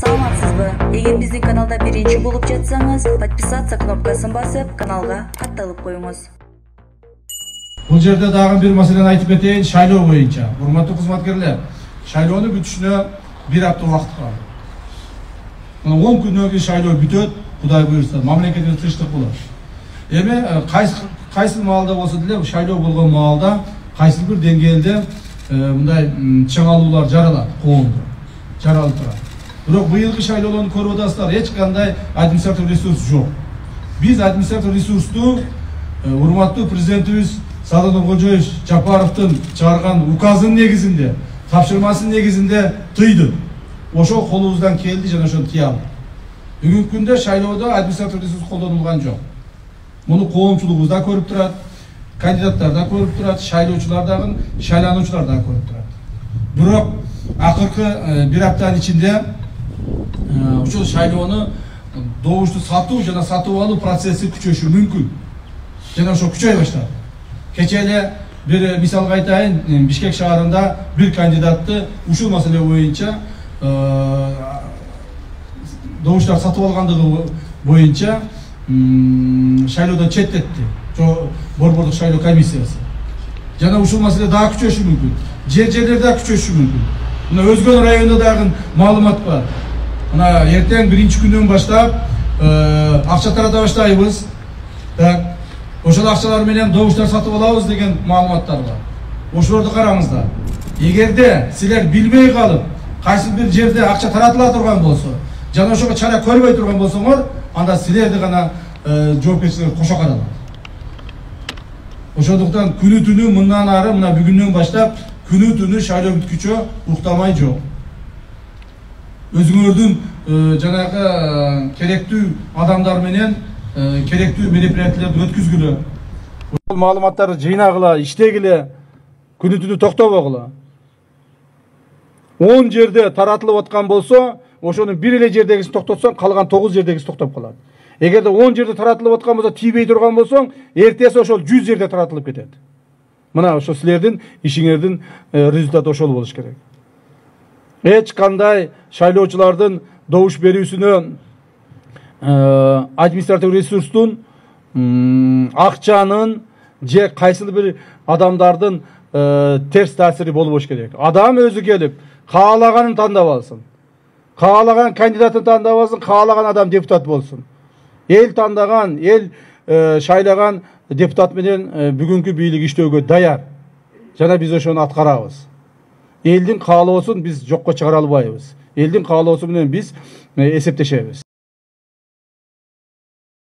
Саламатсызбы? Эгер биздин каналда биринчи болуп жатсаңыз, подписаться кнопкасын басып, каналга катталып коюңуз. Бул жерде дагы бир маселени айтып кетейин, шайлоо боюнча. Урматтуу кызматкерлер, шайлоону бүтүшүнө бир апта убакыт калды. Мына 10 күндөн кийин шайлоо бүтөт, Кудай буйрса, мамлекетибиз тынчтык болот. Эми кайсы маалда болсо деле шайлоо болгон маалда кайсы бир деңгээлде мындай чыңалуулар жаралат, коомдо. Жаралып турат. Бирок быйылкы шайлоолорду көрүп атасыздар, эч кандай административ ресурс жок. Биз административ ресурсту урматтуу президентибиз Садыр Нуркожоевич Жапаровдун чыгарган указынын негизинде, тапшырмасынын негизинде тыйдык. Ошол колубуздан келди жана ошону тыялы. Бүгүнкү күндө шайлоодо административ ресурс колдонулган жок. Муну коомчулугубуз да көрүп турат, кандидаттар да көрүп турат, шайлоочулар дагы, шайлануучулар да көрүп турат. Бирок акыркы бир аптанын ичинде ушул шайлоону добушту сатуу жана сатып алуу процесси күчөшү мүмкүн. Жана ошо күчөй баштады. Кече эле бир мисалга айтайын, Бишкек шаарында бир кандидатты ушул маселе боюнча добуштар сатып алгандыгы боюнча шайлоодон четтетти. Борбордук шайлоо комиссиясы. Жана ушул маселе дагы күчөшү мүмкүн. Жерлерде күчөшү мүмкүн. Мына Өзгөн районунда дагы маалымат бар. Мына эртең биринчи күндөн баштап акча тарата баштайбыз. Ошол акчалар менен добуштар сатып алабыз деген маалыматтар бар. Ошолорду караңыздар. Эгерде силер билбей калып, кайсы бир жерде акча таратыла турган болсо, жана ошого чара көрбөй турган болсоңор, анда силерди гана жоопкерчиликке кошо каралат. Ошондуктан күнү түнү мындан ары, мына бүгүндөн баштап күнү түнү шайлоо бүткүчө уктамай жок. Өзүңөрдүн жанагы керектүү адамдар менен керектүү мероприятияларды өткүзгүлө. Ушул маалыматтарды жыйнагыла, иштегиле, күнү түнү токтобогула. 10 жерде таратылып аткан болсо, ошонун бир эле жердегисин токтотсоң, калган 9 жердегиси токтоп калат. Эгерде 10 жерде таратылып аткан болсо, тийбей турган болсоң, эртеси ошол 100 жерде таратылып кетет. Мына ошо силердин ишиңердин результаты ошол болуш керек. Эч кандай шайлоочулардын добуш берүүсүнө административ ресурстун, акчанын же кайсыл бир адамдардын терс таасири болбош керек. Адам өзү келип, каалаганын тандап алсын. Каалаган кандидатын тандап алсын, каалаган адам депутат болсун. Эл тандаган, эл шайлаган депутат менен бүгүнкү бийлик иштөөгө даяр. Жана биз ошону аткарабыз. Элдин каалоосун биз жокко чыгара албайбыз. Элдин каалоосу менен биз эсептешебиз.